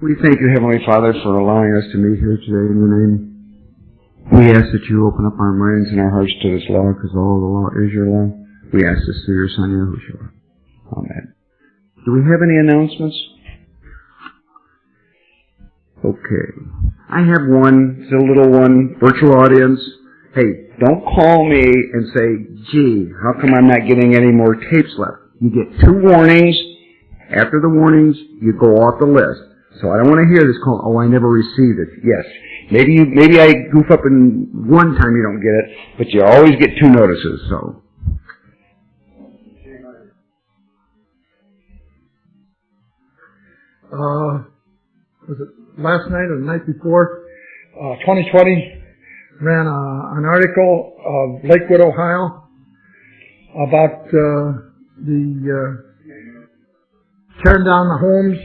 We thank you, Heavenly Father, for allowing us to meet here today in your name. We ask that you open up our minds and our hearts to this law, because all the law is your law. We ask this through your Son, Yahushua. Amen. Do we have any announcements? Okay. I have one, it's a little one, virtual audience. Hey, don't call me and say, gee, how come I'm not getting any more tapes left? You get 2 warnings. After the warnings, you go off the list. So I don't want to hear this call, oh, I never received it. Yes. Maybe I goof up and one time you don't get it, but you always get 2 notices, so. Was it last night or the night before? 2020 ran an article of Lakewood, Ohio about the tearing down the homes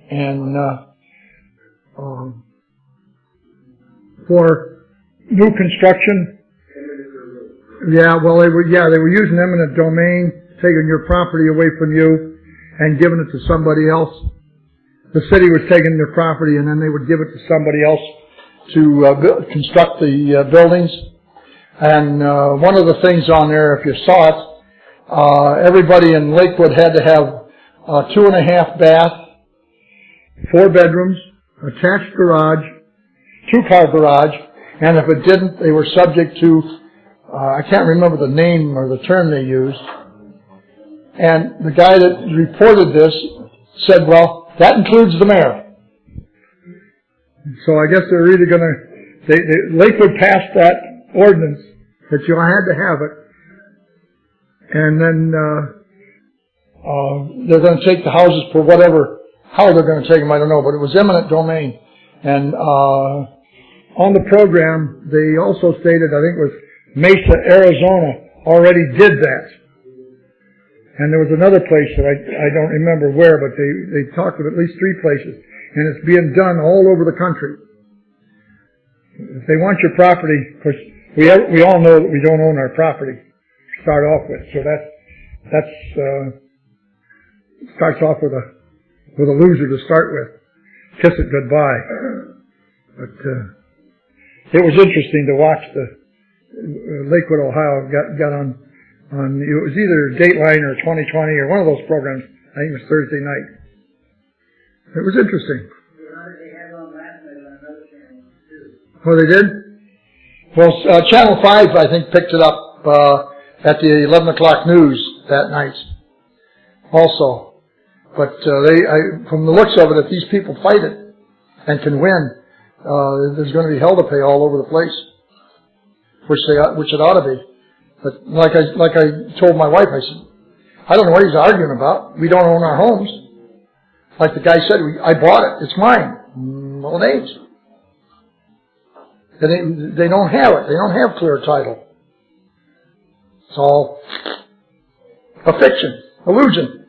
and for new construction. Yeah, well, they were using eminent domain, taking your property away from you and giving it to somebody else. The city was taking their property and then they would give it to somebody else to construct the buildings. And one of the things on there, if you saw it, everybody in Lakewood had to have a 2.5 bath, 4 bedrooms, attached garage, 2-car garage, and if it didn't, they were subject to, I can't remember the name or the term they used. And the guy that reported this said, well, that includes the mayor. So I guess they're either going to, Lakewood passed that ordinance that you had to have it, and then they're going to take the houses for whatever, how they're going to take them, I don't know, but it was eminent domain. And on the program, they also stated, I think it was Mesa, Arizona, already did that. And there was another place that I don't remember where, but they talked of at least 3 places. And it's being done all over the country. If they want your property, of course, we all know that we don't own our property to start off with. So that's starts off with a loser to start with. Kiss it goodbye. But it was interesting to watch the Lakewood, Ohio got on it was either Dateline or 2020 or one of those programs. I think it was Thursday night. It was interesting. Oh, they did? Well, Channel 5, I think, picked it up at the 11 o'clock news that night also. But from the looks of it, if these people fight it and can win, there's going to be hell to pay all over the place, which it ought to be. But like I told my wife, I said, I don't know what he's arguing about. We don't own our homes. Like the guy said, I bought it. It's mine. Well, it ain't. They don't have it. They don't have clear title. It's all a fiction, illusion.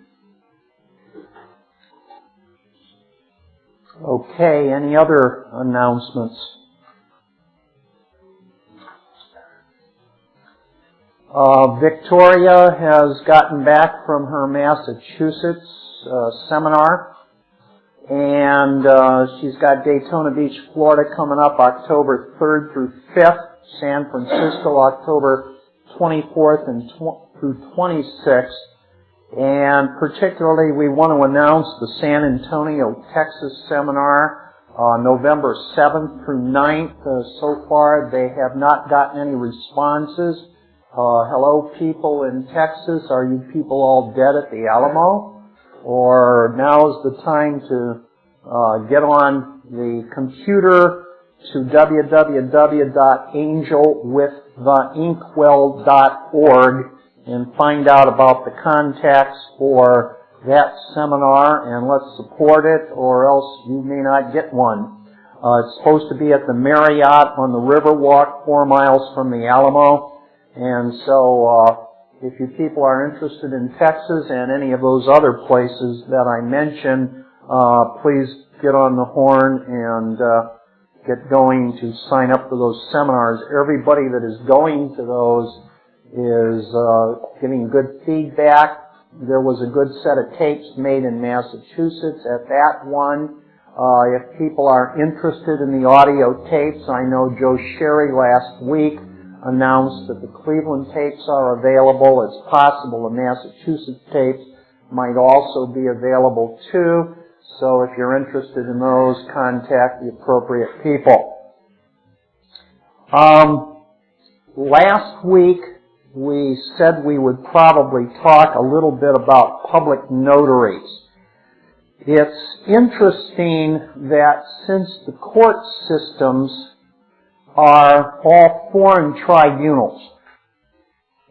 Okay, any other announcements? Victoria has gotten back from her Massachusetts seminar, and she's got Daytona Beach, Florida coming up October 3rd through 5th, San Francisco October 24th and through 26th, and particularly we want to announce the San Antonio, Texas seminar November 7th through 9th. So far they have not gotten any responses. Hello, people in Texas. Are you people all dead at the Alamo? Or now's the time to get on the computer to www.angelwiththeinkwell.org and find out about the contacts for that seminar, and let's support it, or else you may not get one. It's supposed to be at the Marriott on the Riverwalk, 4 miles from the Alamo. And so, if you people are interested in Texas and any of those other places that I mentioned, please get on the horn and get going to sign up for those seminars. Everybody that is going to those is getting good feedback. There was a good set of tapes made in Massachusetts at that one. If people are interested in the audio tapes, I know Joe Sherry last week announced that the Cleveland tapes are available. It's possible the Massachusetts tapes might also be available too. So if you're interested in those, contact the appropriate people. Last week we said we would probably talk a little bit about public notaries. It's interesting that since the court systems are all foreign tribunals,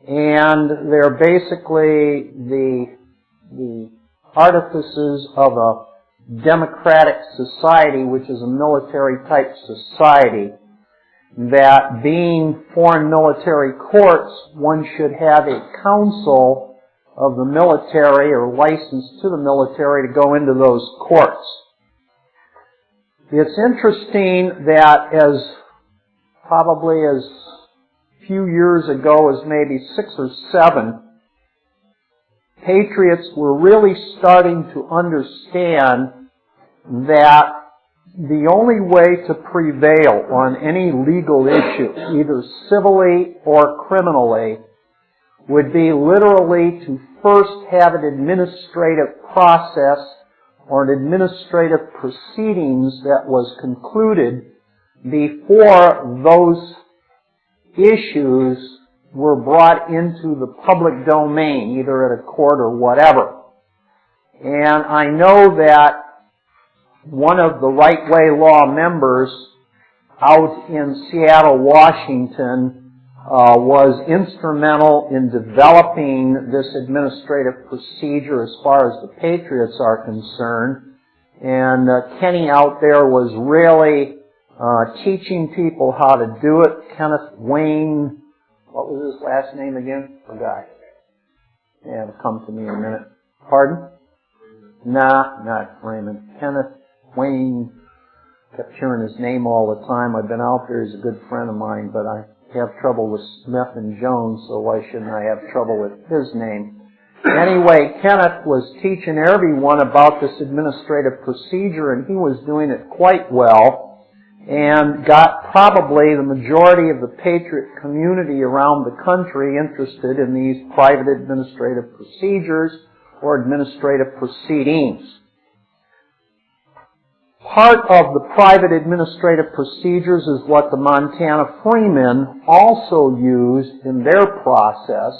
and they're basically the artifices of a democratic society, which is a military-type society, that being foreign military courts, one should have a council of the military or license to the military to go into those courts. It's interesting that probably as few years ago as maybe 6 or 7, patriots were really starting to understand that the only way to prevail on any legal issue, either civilly or criminally, would be literally to first have an administrative process or an administrative proceedings that was concluded before those issues were brought into the public domain, either at a court or whatever. And I know that one of the Right Way Law members out in Seattle, Washington, was instrumental in developing this administrative procedure as far as the patriots are concerned. And Kenny out there was really teaching people how to do it. Kenneth Wayne, what was his last name again? Forgot. Yeah, it'll come to me in a minute. Pardon? Nah, not Raymond. Kenneth Wayne. Kept hearing his name all the time. I've been out there. He's a good friend of mine, but I have trouble with Smith and Jones, so why shouldn't I have trouble with his name? Anyway, Kenneth was teaching everyone about this administrative procedure, and he was doing it quite well, and got probably the majority of the patriot community around the country interested in these private administrative procedures or administrative proceedings. Part of the private administrative procedures is what the Montana Freemen also used in their process,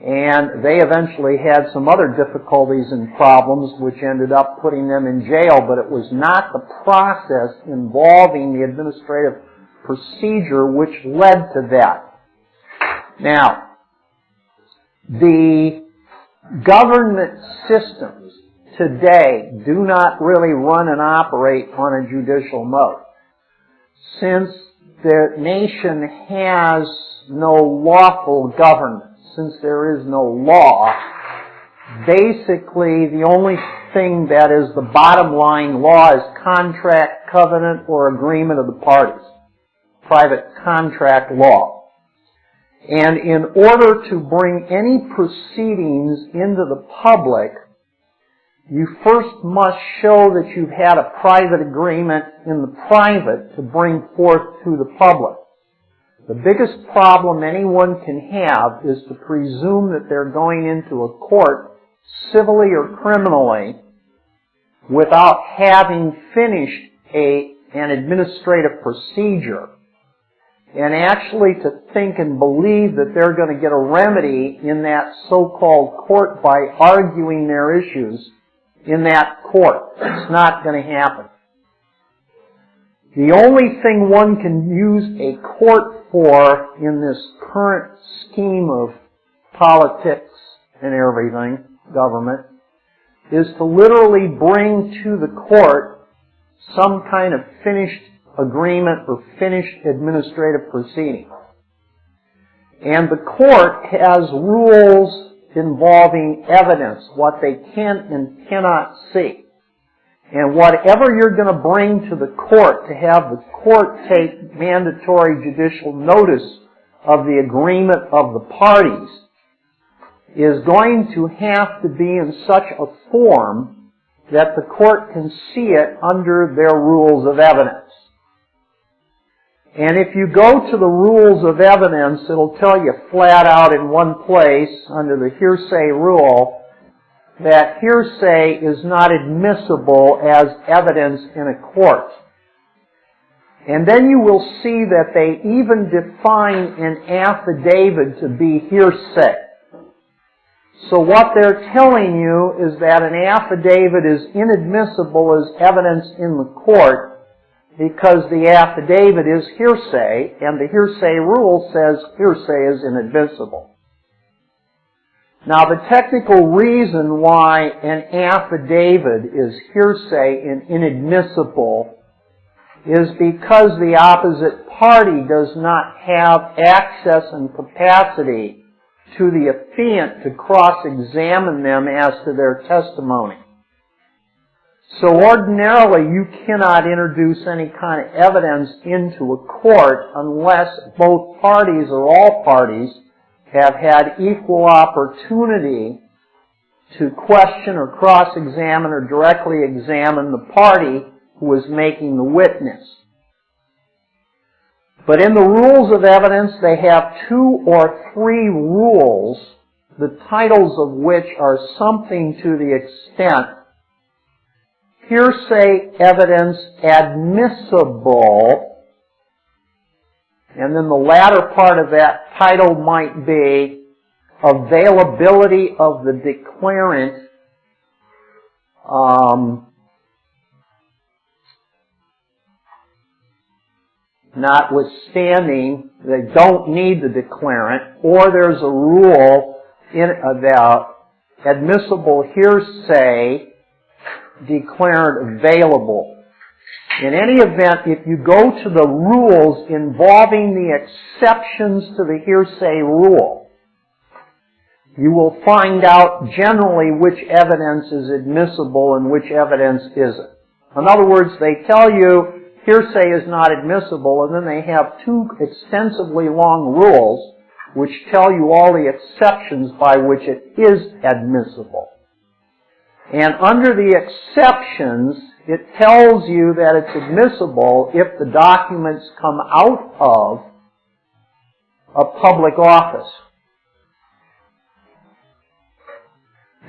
and they eventually had some other difficulties and problems which ended up putting them in jail, but it was not the process involving the administrative procedure which led to that. Now, the government systems today do not really run and operate on a judicial mode. Since the nation has no lawful government, since there is no law, basically the only thing that is the bottom line law is contract, covenant, or agreement of the parties. Private contract law. And in order to bring any proceedings into the public, you first must show that you've had a private agreement in the private to bring forth to the public. The biggest problem anyone can have is to presume that they're going into a court, civilly or criminally, without having finished an administrative procedure, and actually to think and believe that they're going to get a remedy in that so-called court by arguing their issues in that court. It's not going to happen. The only thing one can use a court for in this current scheme of politics and everything, government, is to literally bring to the court some kind of finished agreement or finished administrative proceeding. And the court has rules involving evidence, what they can and cannot see. And whatever you're going to bring to the court to have the court take mandatory judicial notice of the agreement of the parties is going to have to be in such a form that the court can see it under their rules of evidence. And if you go to the rules of evidence, it'll tell you flat out in one place under the hearsay rule that hearsay is not admissible as evidence in a court. And then you will see that they even define an affidavit to be hearsay. So what they're telling you is that an affidavit is inadmissible as evidence in the court because the affidavit is hearsay, and the hearsay rule says hearsay is inadmissible. Now, the technical reason why an affidavit is hearsay and inadmissible is because the opposite party does not have access and capacity to the affiant to cross-examine them as to their testimony. So ordinarily, you cannot introduce any kind of evidence into a court unless both parties or all parties have had equal opportunity to question or cross-examine or directly examine the party who is making the witness. But in the rules of evidence, they have 2 or 3 rules, the titles of which are something to the extent hearsay evidence admissible, and then the latter part of that title might be availability of the declarant notwithstanding they don't need the declarant, or there's a rule about admissible hearsay declarant available. In any event, if you go to the rules involving the exceptions to the hearsay rule, you will find out generally which evidence is admissible and which evidence isn't. In other words, they tell you hearsay is not admissible, and then they have 2 extensively long rules which tell you all the exceptions by which it is admissible. And under the exceptions, it tells you that it's admissible if the documents come out of a public office.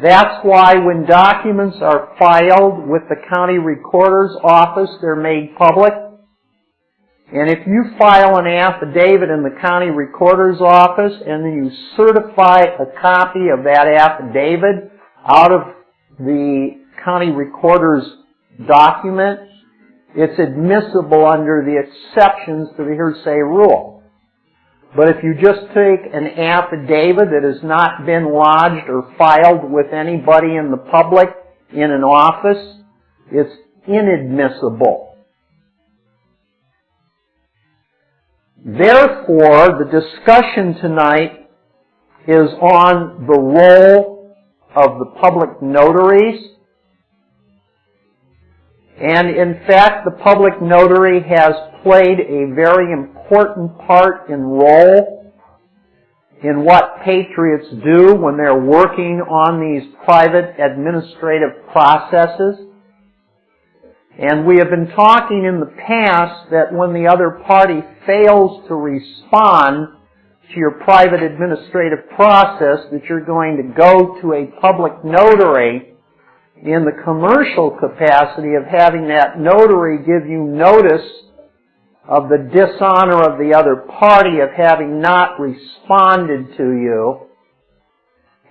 That's why when documents are filed with the county recorder's office, they're made public. And if you file an affidavit in the county recorder's office and then you certify a copy of that affidavit out of the county recorder's document, it's admissible under the exceptions to the hearsay rule. But if you just take an affidavit that has not been lodged or filed with anybody in the public in an office, it's inadmissible. Therefore, the discussion tonight is on the role of the public notaries. And in fact, the public notary has played a very important part and role in what patriots do when they're working on these private administrative processes. And we have been talking in the past that when the other party fails to respond to your private administrative process, that you're going to go to a public notary in the commercial capacity of having that notary give you notice of the dishonor of the other party of having not responded to you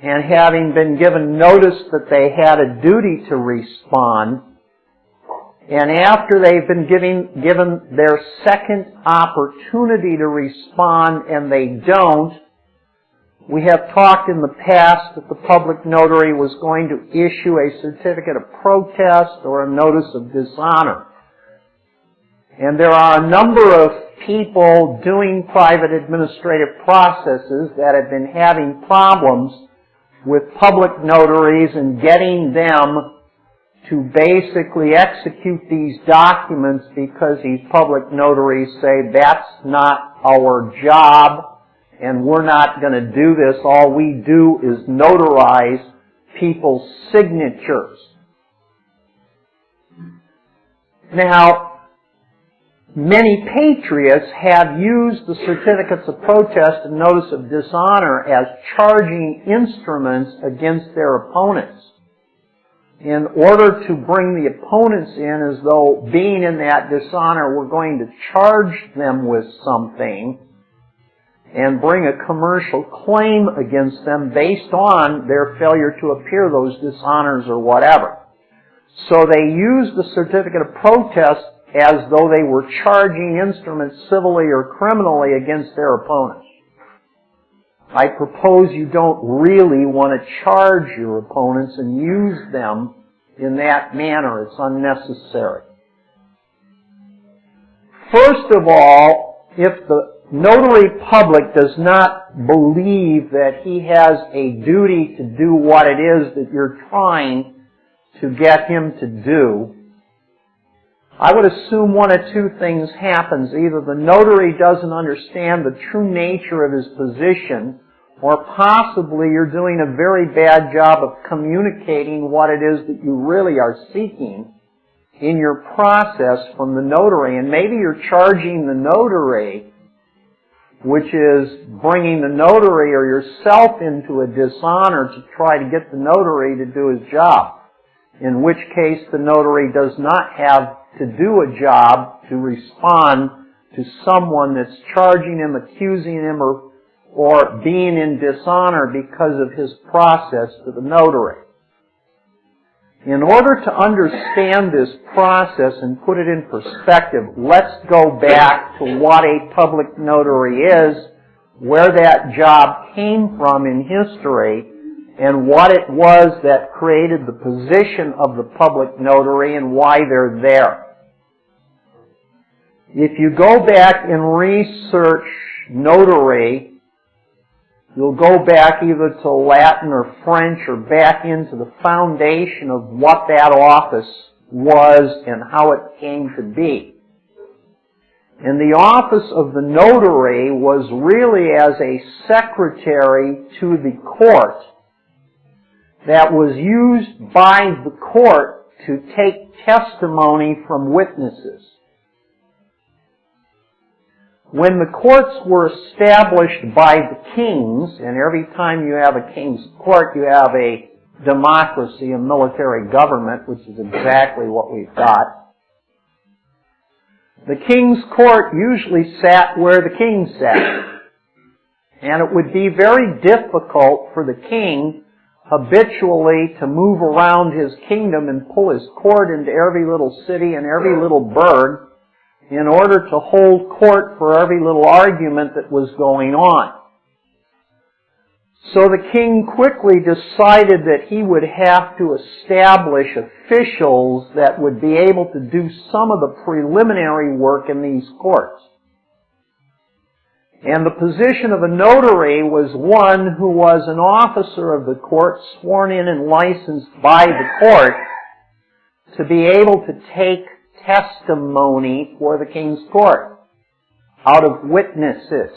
and having been given notice that they had a duty to respond. And after they've been given their second opportunity to respond and they don't, we have talked in the past that the public notary was going to issue a certificate of protest or a notice of dishonor. And there are a number of people doing private administrative processes that have been having problems with public notaries and getting them to basically execute these documents because these public notaries say that's not our job and we're not going to do this. All we do is notarize people's signatures. Now, many patriots have used the certificates of protest and notice of dishonor as charging instruments against their opponents, in order to bring the opponents in as though being in that dishonor we're going to charge them with something and bring a commercial claim against them based on their failure to appear those dishonors or whatever. So they used the certificate of protest as though they were charging instruments civilly or criminally against their opponents. I propose you don't really want to charge your opponents and use them in that manner. It's unnecessary. First of all, if the notary public does not believe that he has a duty to do what it is that you're trying to get him to do, I would assume one of two things happens. Either the notary doesn't understand the true nature of his position, or possibly you're doing a very bad job of communicating what it is that you really are seeking in your process from the notary. And maybe you're charging the notary, which is bringing the notary or yourself into a dishonor to try to get the notary to do his job, in which case the notary does not have to do a job to respond to someone that's charging him, accusing him, or being in dishonor because of his process to the notary. In order to understand this process and put it in perspective, let's go back to what a public notary is, where that job came from in history, and what it was that created the position of the public notary and why they're there. If you go back and research notary, you'll go back either to Latin or French or back into the foundation of what that office was and how it came to be. And the office of the notary was really as a secretary to the court that was used by the court to take testimony from witnesses. When the courts were established by the kings, and every time you have a king's court, you have a democracy, a military government, which is exactly what we've got. The king's court usually sat where the king sat. And it would be very difficult for the king habitually to move around his kingdom and pull his court into every little city and every little burg in order to hold court for every little argument that was going on. So the king quickly decided that he would have to establish officials that would be able to do some of the preliminary work in these courts. And the position of a notary was one who was an officer of the court, sworn in and licensed by the court, to be able to take testimony for the king's court out of witnesses.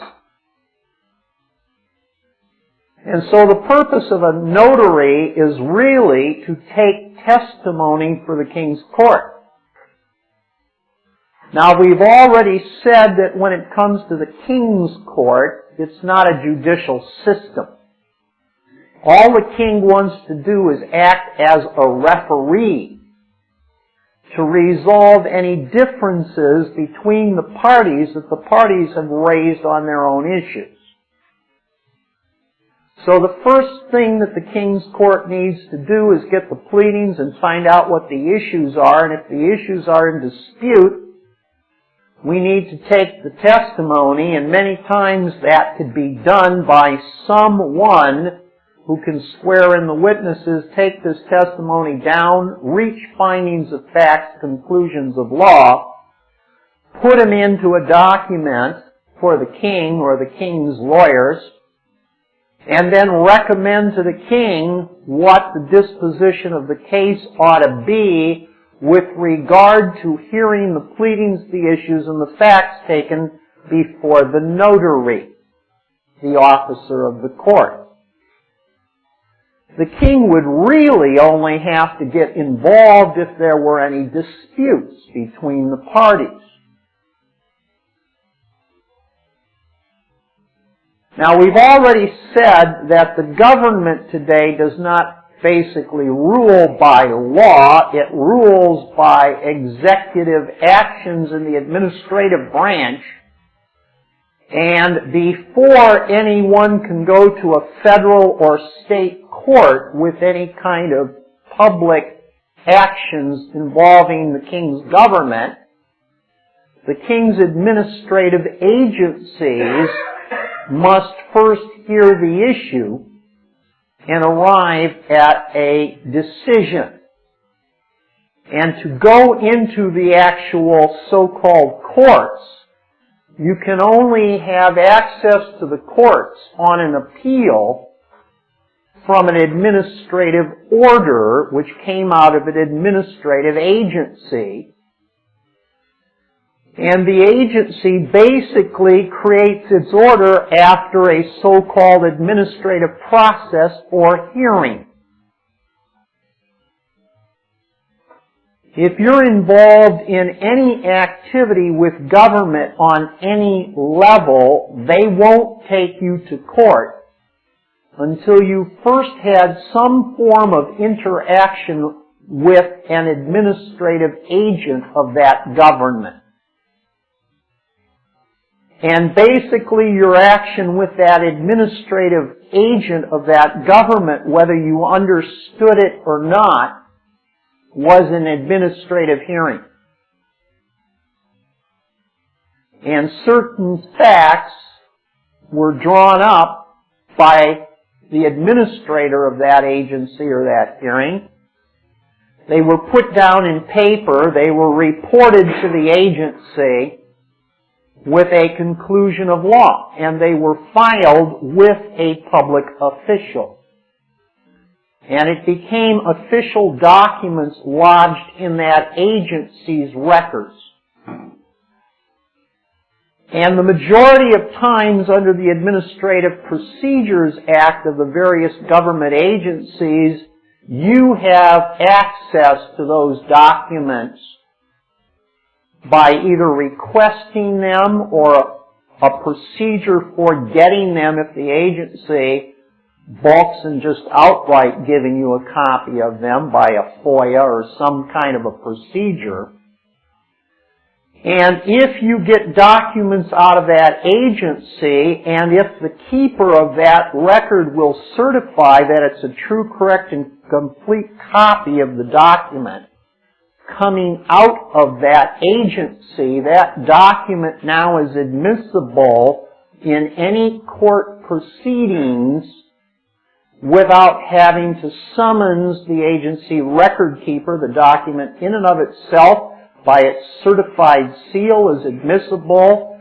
And so the purpose of a notary is really to take testimony for the king's court. Now, we've already said that when it comes to the king's court, it's not a judicial system. All the king wants to do is act as a referee to resolve any differences between the parties that the parties have raised on their own issues. So the first thing that the king's court needs to do is get the pleadings and find out what the issues are, and if the issues are in dispute, we need to take the testimony, and many times that could be done by someone who can swear in the witnesses, take this testimony down, reach findings of facts, conclusions of law, put them into a document for the king or the king's lawyers, and then recommend to the king what the disposition of the case ought to be with regard to hearing the pleadings, the issues, and the facts taken before the notary, the officer of the court. The king would really only have to get involved if there were any disputes between the parties. Now, we've already said that the government today does not basically rule by law. It rules by executive actions in the administrative branch. And before anyone can go to a federal or state court with any kind of public actions involving the king's government, the king's administrative agencies must first hear the issue and arrive at a decision. And to go into the actual so-called courts, you can only have access to the courts on an appeal from an administrative order which came out of an administrative agency. And the agency basically creates its order after a so-called administrative process or hearing. If you're involved in any activity with government on any level, they won't take you to court until you first had some form of interaction with an administrative agent of that government. And basically your action with that administrative agent of that government, whether you understood it or not, was an administrative hearing. And certain facts were drawn up by the administrator of that agency or that hearing. They were put down in paper. They were reported to the agency with a conclusion of law, and they were filed with a public official. And it became official documents lodged in that agency's records. And the majority of times under the Administrative Procedures Act of the various government agencies, you have access to those documents by either requesting them or a procedure for getting them if the agency balks in just outright giving you a copy of them by a FOIA or some kind of a procedure. And if you get documents out of that agency, and if the keeper of that record will certify that it's a true, correct, and complete copy of the document coming out of that agency, that document now is admissible in any court proceedings without having to summons the agency record keeper. The document in and of itself, by its certified seal, is admissible,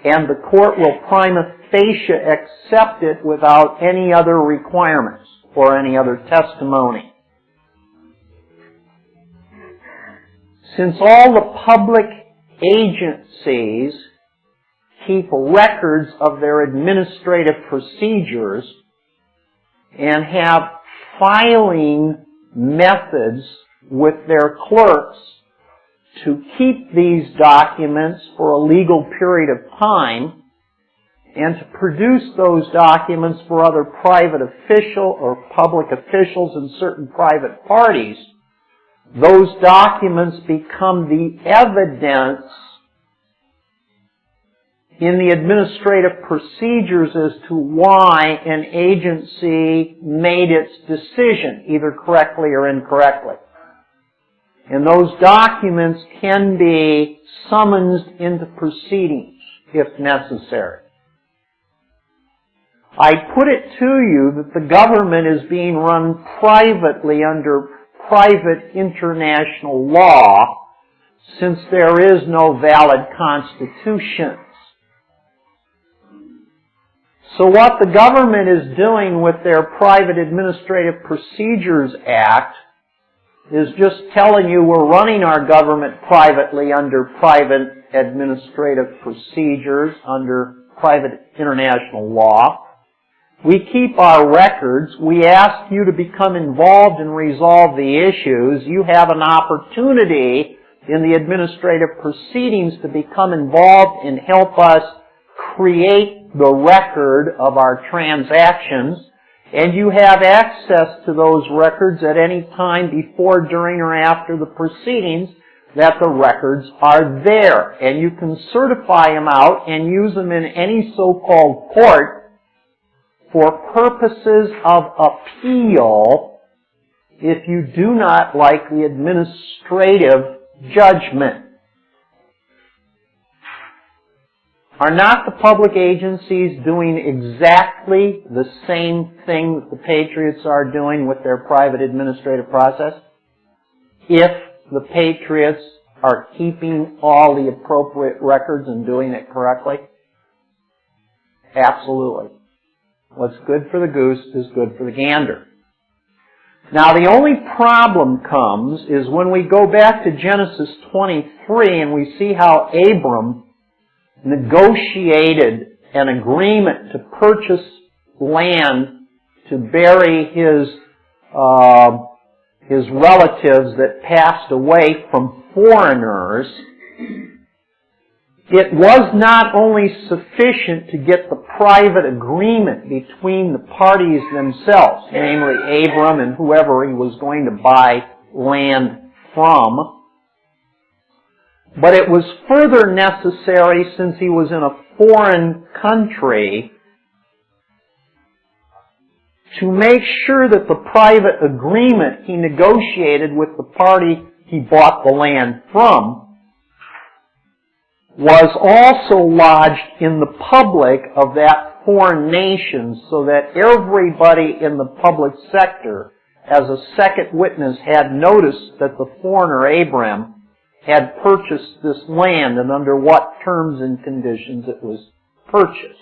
and the court will prima facie accept it without any other requirements or any other testimony. Since all the public agencies keep records of their administrative procedures and have filing methods with their clerks to keep these documents for a legal period of time and to produce those documents for other private official or public officials and certain private parties, those documents become the evidence in the administrative procedures as to why an agency made its decision, either correctly or incorrectly. And those documents can be summoned into proceedings if necessary. I put it to you that the government is being run privately under private international law, since there is no valid constitution. So what the government is doing with their Private Administrative Procedures Act is just telling you we're running our government privately under private administrative procedures, under private international law. We keep our records. We ask you to become involved and resolve the issues. You have an opportunity in the administrative proceedings to become involved and help us create the record of our transactions. And you have access to those records at any time before, during, or after the proceedings that the records are there. And you can certify them out and use them in any so-called court for purposes of appeal if you do not like the administrative judgment. Are not the public agencies doing exactly the same thing that the Patriots are doing with their private administrative process? If the Patriots are keeping all the appropriate records and doing it correctly? Absolutely. What's good for the goose is good for the gander. Now, the only problem comes is when we go back to Genesis 23 and we see how Abram negotiated an agreement to purchase land to bury his relatives that passed away from foreigners. It was not only sufficient to get the private agreement between the parties themselves, namely Abram and whoever he was going to buy land from, but it was further necessary, since he was in a foreign country, to make sure that the private agreement he negotiated with the party he bought the land from was also lodged in the public of that foreign nation, so that everybody in the public sector, as a second witness, had noticed that the foreigner Abram had purchased this land and under what terms and conditions it was purchased.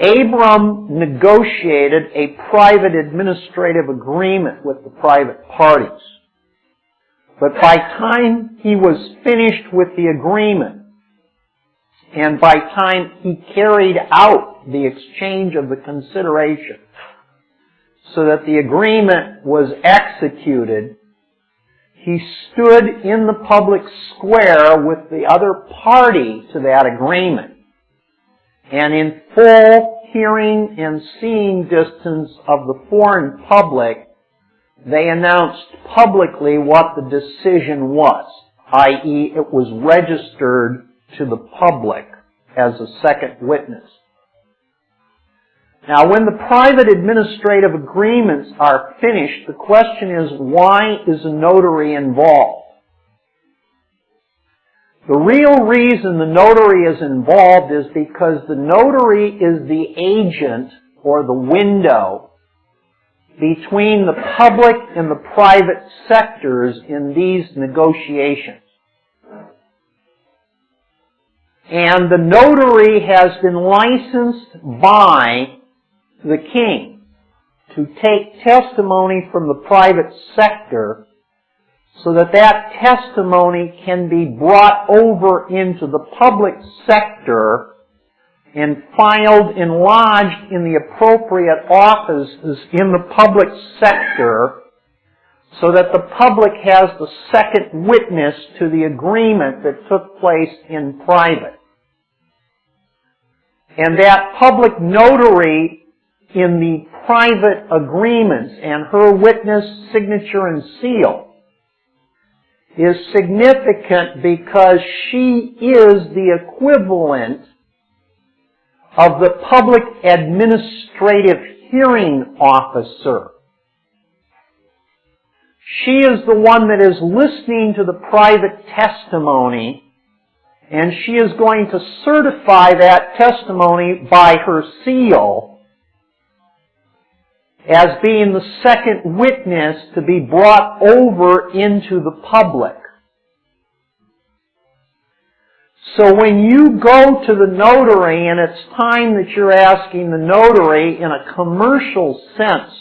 Abram negotiated a private administrative agreement with the private parties. But by time he was finished with the agreement, and by time he carried out the exchange of the consideration, so that the agreement was executed, he stood in the public square with the other party to that agreement. And in full hearing and seeing distance of the foreign public, they announced publicly what the decision was, i.e., it was registered to the public as a second witness. Now, when the private administrative agreements are finished, the question is, why is a notary involved? The real reason the notary is involved is because the notary is the agent or the window between the public and the private sectors in these negotiations. And the notary has been licensed by the king to take testimony from the private sector so that that testimony can be brought over into the public sector and filed and lodged in the appropriate offices in the public sector, so that the public has the second witness to the agreement that took place in private. And that public notary in the private agreements and her witness, signature, and seal is significant because she is the equivalent of the public administrative hearing officer. She is the one that is listening to the private testimony, and she is going to certify that testimony by her seal as being the second witness to be brought over into the public. So when you go to the notary, and it's time that you're asking the notary in a commercial sense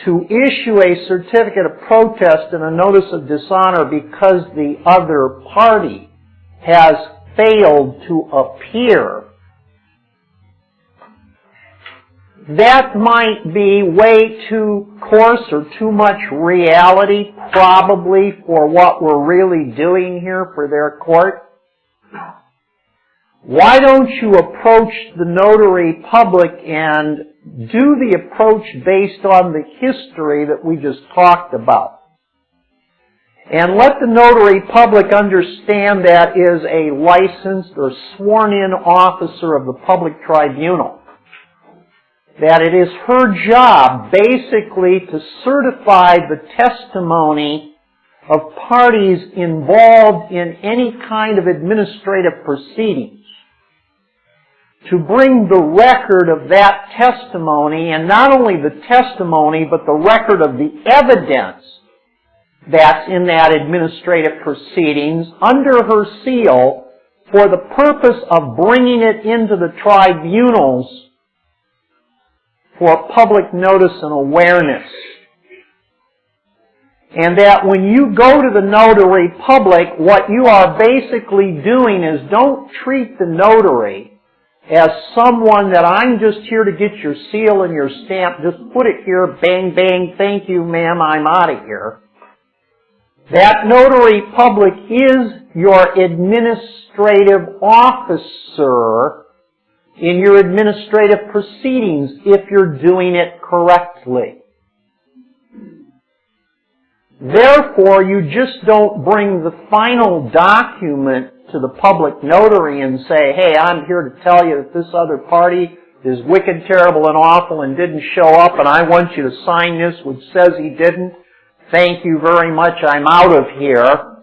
to issue a certificate of protest and a notice of dishonor because the other party has failed to appear, That might be way too coarse or too much reality, probably, for what we're really doing here for their court. Why don't you approach the notary public and do the approach based on the history that we just talked about? And let the notary public understand that is a licensed or sworn-in officer of the public tribunal. That it is her job, basically, to certify the testimony of parties involved in any kind of administrative proceedings. To bring the record of that testimony, and not only the testimony, but the record of the evidence that's in that administrative proceedings under her seal for the purpose of bringing it into the tribunals for public notice and awareness. And that when you go to the notary public, what you are basically doing is don't treat the notary as someone that I'm just here to get your seal and your stamp, just put it here, bang, bang, thank you, ma'am, I'm out of here. That notary public is your administrative officer in your administrative proceedings if you're doing it correctly. Therefore, you just don't bring the final document to the public notary and say, hey, I'm here to tell you that this other party is wicked, terrible, and awful and didn't show up, and I want you to sign this which says he didn't. Thank you very much, I'm out of here.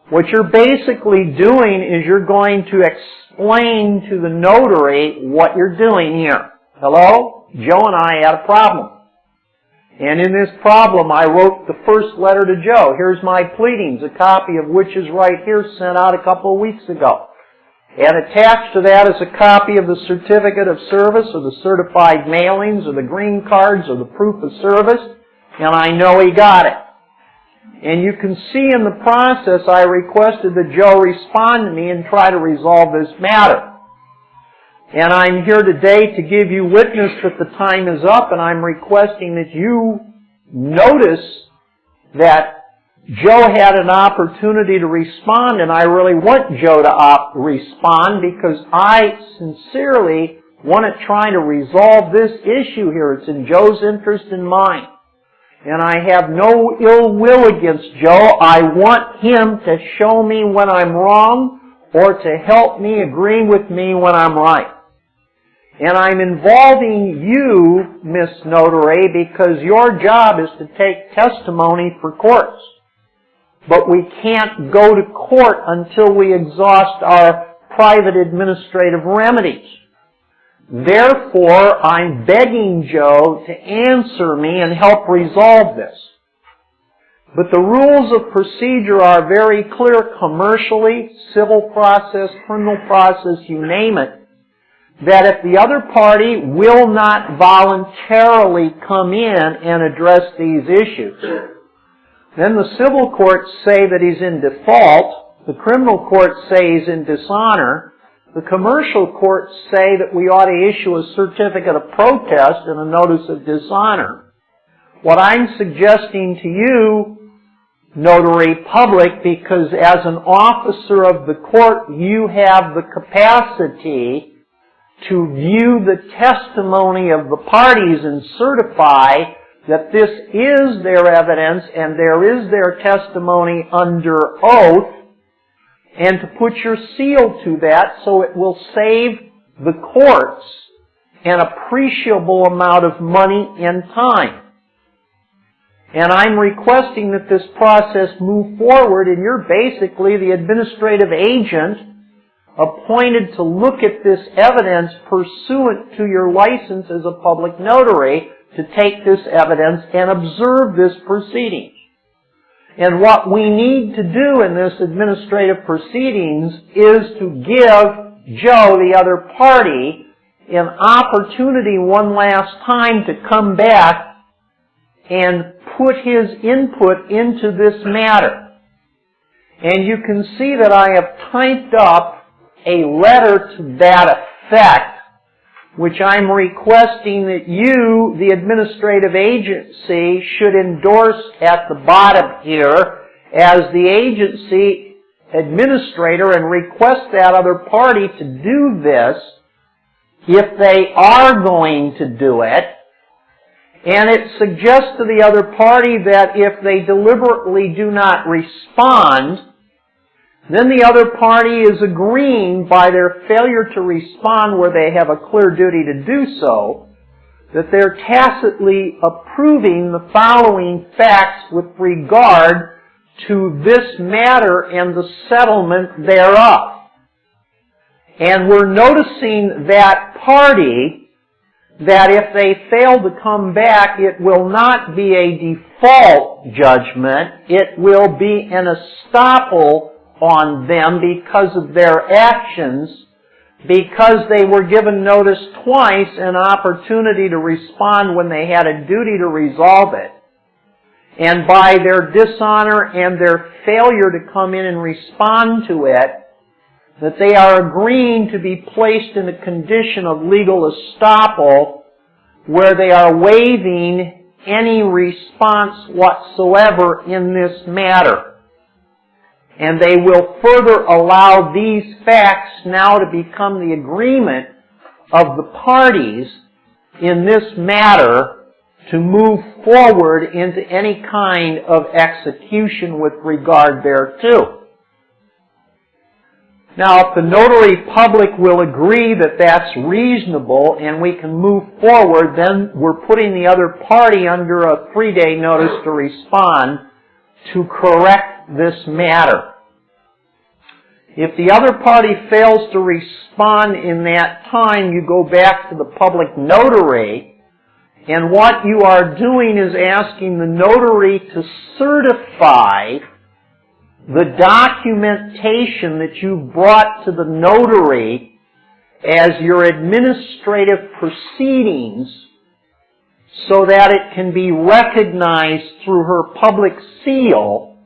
What you're basically doing is you're going to explain to the notary what you're doing here. Hello? Joe and I had a problem. And in this problem, I wrote the first letter to Joe. Here's my pleadings, a copy of which is right here, sent out a couple of weeks ago. And attached to that is a copy of the certificate of service or the certified mailings or the green cards or the proof of service. And I know he got it. And you can see in the process I requested that Joe respond to me and try to resolve this matter. And I'm here today to give you witness that the time is up, and I'm requesting that you notice that Joe had an opportunity to respond, and I really want Joe to respond because I sincerely want to try to resolve this issue here. It's in Joe's interest and mine. And I have no ill will against Joe. I want him to show me when I'm wrong or to help me agree with me when I'm right. And I'm involving you, Miss Notary, because your job is to take testimony for courts. But we can't go to court until we exhaust our private administrative remedies. Therefore, I'm begging Joe to answer me and help resolve this. But the rules of procedure are very clear commercially, civil process, criminal process, you name it, that if the other party will not voluntarily come in and address these issues, then the civil courts say that he's in default, the criminal courts say he's in dishonor, the commercial courts say that we ought to issue a certificate of protest and a notice of dishonor. What I'm suggesting to you, notary public, because as an officer of the court, you have the capacity to view the testimony of the parties and certify that this is their evidence and there is their testimony under oath, and to put your seal to that so it will save the courts an appreciable amount of money and time. And I'm requesting that this process move forward, and you're basically the administrative agent appointed to look at this evidence pursuant to your license as a public notary to take this evidence and observe this proceeding. And what we need to do in this administrative proceedings is to give Joe, the other party, an opportunity one last time to come back and put his input into this matter. And you can see that I have typed up a letter to that effect which I'm requesting that you, the administrative agency, should endorse at the bottom here as the agency administrator and request that other party to do this if they are going to do it. And it suggests to the other party that if they deliberately do not respond, then the other party is agreeing by their failure to respond where they have a clear duty to do so, that they're tacitly approving the following facts with regard to this matter and the settlement thereof. And we're noticing that party, that if they fail to come back, it will not be a default judgment. It will be an estoppel on them because of their actions, because they were given notice twice, an opportunity to respond when they had a duty to resolve it. And by their dishonor and their failure to come in and respond to it, that they are agreeing to be placed in a condition of legal estoppel where they are waiving any response whatsoever in this matter. And they will further allow these facts now to become the agreement of the parties in this matter to move forward into any kind of execution with regard thereto. Now, if the notary public will agree that that's reasonable and we can move forward, then we're putting the other party under a 3-day notice to respond to correct this matter. If the other party fails to respond in that time, you go back to the public notary, and what you are doing is asking the notary to certify the documentation that you've brought to the notary as your administrative proceedings so that it can be recognized through her public seal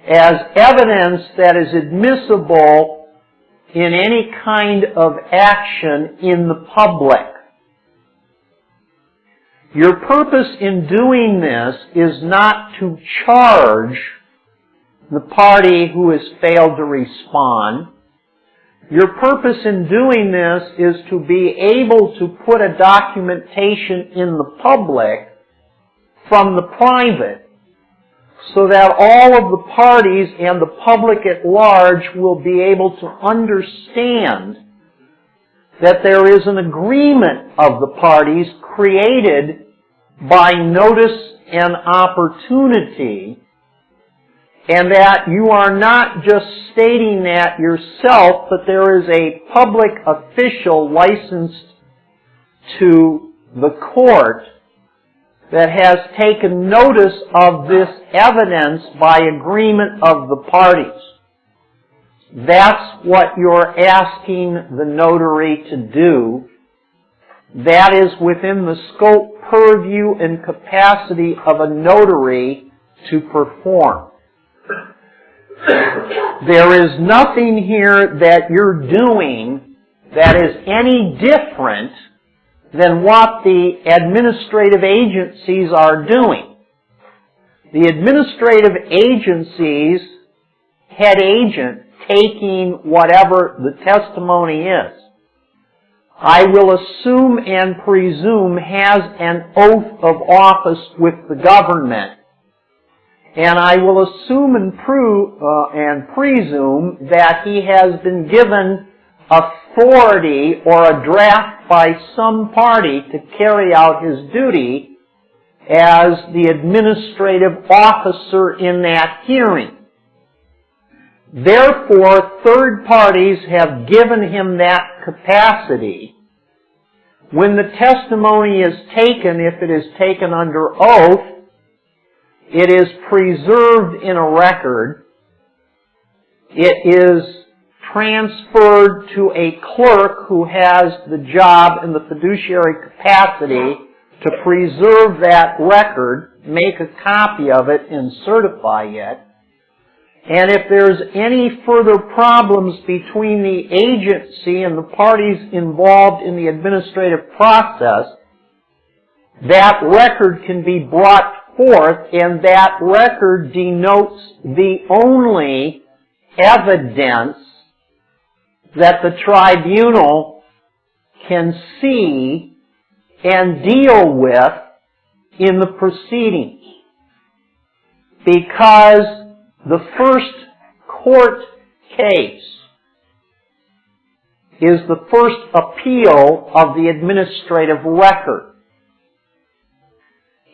as evidence that is admissible in any kind of action in the public. Your purpose in doing this is not to charge the party who has failed to respond. Your purpose in doing this is to be able to put a documentation in the public from the private so that all of the parties and the public at large will be able to understand that there is an agreement of the parties created by notice and opportunity, and that you are not just stating that yourself, but there is a public official licensed to the court that has taken notice of this evidence by agreement of the parties. That's what you're asking the notary to do. That is within the scope, purview, and capacity of a notary to perform. There is nothing here that you're doing that is any different than what the administrative agencies are doing. The administrative agency's head agent taking whatever the testimony is, I will assume and presume has an oath of office with the government. And I will assume and presume that he has been given authority or a draft by some party to carry out his duty as the administrative officer in that hearing. Therefore, third parties have given him that capacity. When the testimony is taken, if it is taken under oath, it is preserved in a record. It is transferred to a clerk who has the job and the fiduciary capacity to preserve that record, make a copy of it, and certify it. And if there's any further problems between the agency and the parties involved in the administrative process, that record can be brought forth, and that record denotes the only evidence that the tribunal can see and deal with in the proceedings. Because the first court case is the first appeal of the administrative record.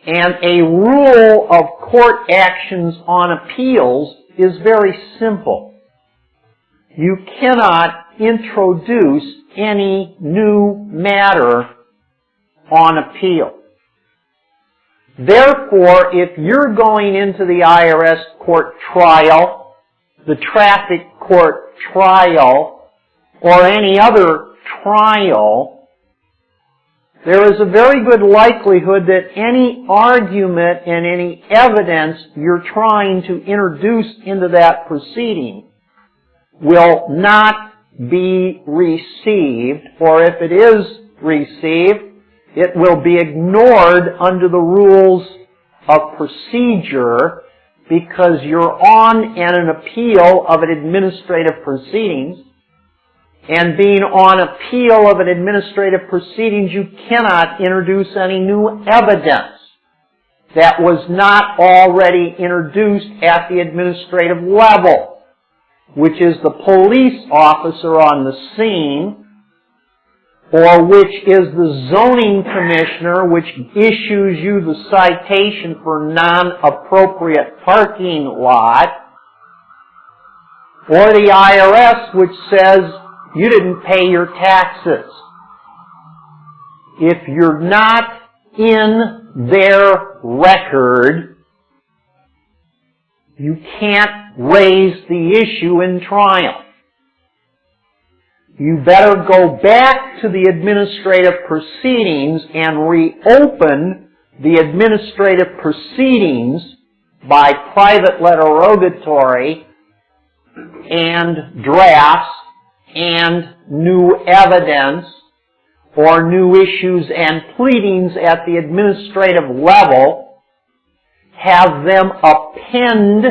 And a rule of court actions on appeals is very simple. You cannot introduce any new matter on appeal. Therefore, if you're going into the IRS court trial, the traffic court trial, or any other trial, there is a very good likelihood that any argument and any evidence you're trying to introduce into that proceeding will not be received, or if it is received, it will be ignored under the rules of procedure because you're on an appeal of an administrative proceedings. And being on appeal of an administrative proceedings, you cannot introduce any new evidence that was not already introduced at the administrative level, which is the police officer on the scene, or which is the zoning commissioner, which issues you the citation for non-appropriate parking lot, or the IRS, which says you didn't pay your taxes. If you're not in their record, you can't raise the issue in trial. You better go back to the administrative proceedings and reopen the administrative proceedings by private letter rogatory and drafts and new evidence or new issues and pleadings at the administrative level, have them append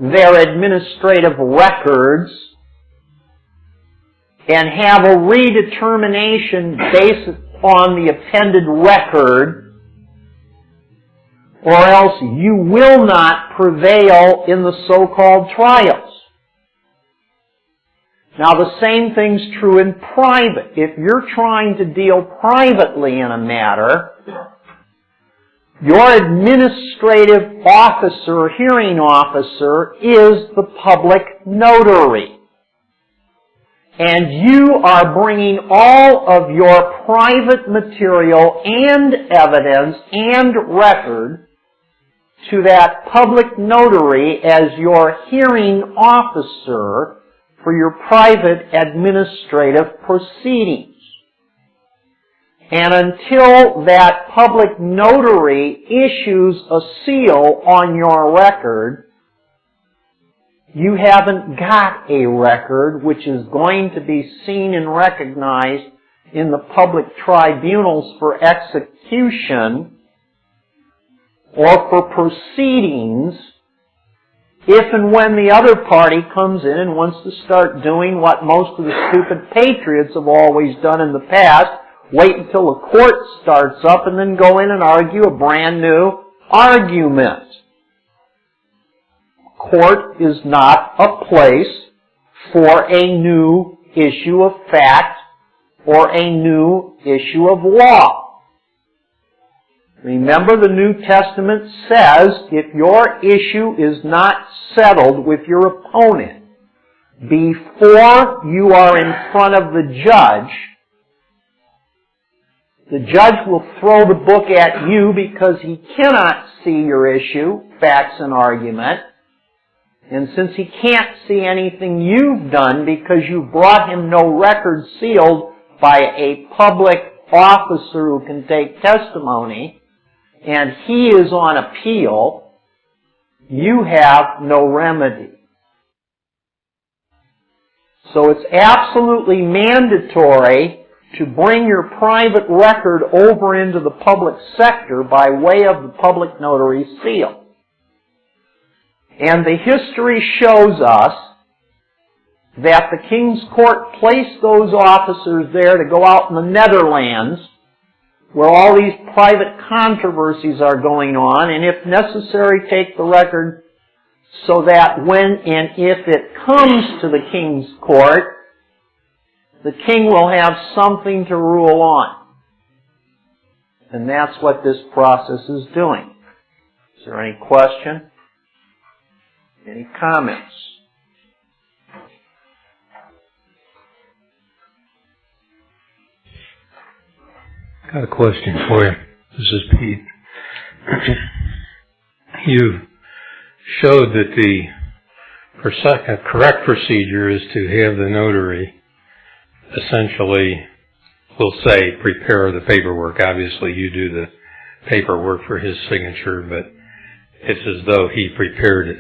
their administrative records, and have a redetermination based on the appended record, or else you will not prevail in the so-called trials. Now, the same thing's true in private. If you're trying to deal privately in a matter, your administrative officer, hearing officer, is the public notary. And you are bringing all of your private material and evidence and record to that public notary as your hearing officer for your private administrative proceedings. And until that public notary issues a seal on your record, you haven't got a record which is going to be seen and recognized in the public tribunals for execution or for proceedings if and when the other party comes in and wants to start doing what most of the stupid patriots have always done in the past, wait until a court starts up and then go in and argue a brand new argument. Court is not a place for a new issue of fact or a new issue of law. Remember, the New Testament says if your issue is not settled with your opponent before you are in front of the judge will throw the book at you because he cannot see your issue, facts and argument. And since he can't see anything you've done because you brought him no record sealed by a public officer who can take testimony, and he is on appeal, you have no remedy. So it's absolutely mandatory to bring your private record over into the public sector by way of the public notary seal. And the history shows us that the King's Court placed those officers there to go out in the Netherlands, where all these private controversies are going on, and if necessary, take the record so that when and if it comes to the King's Court, the King will have something to rule on. And that's what this process is doing. Is there any question? Any comments? Got a question for you. This is Pete. You showed that the correct procedure is to have the notary essentially, we'll say, prepare the paperwork. Obviously, you do the paperwork for his signature, but it's as though he prepared it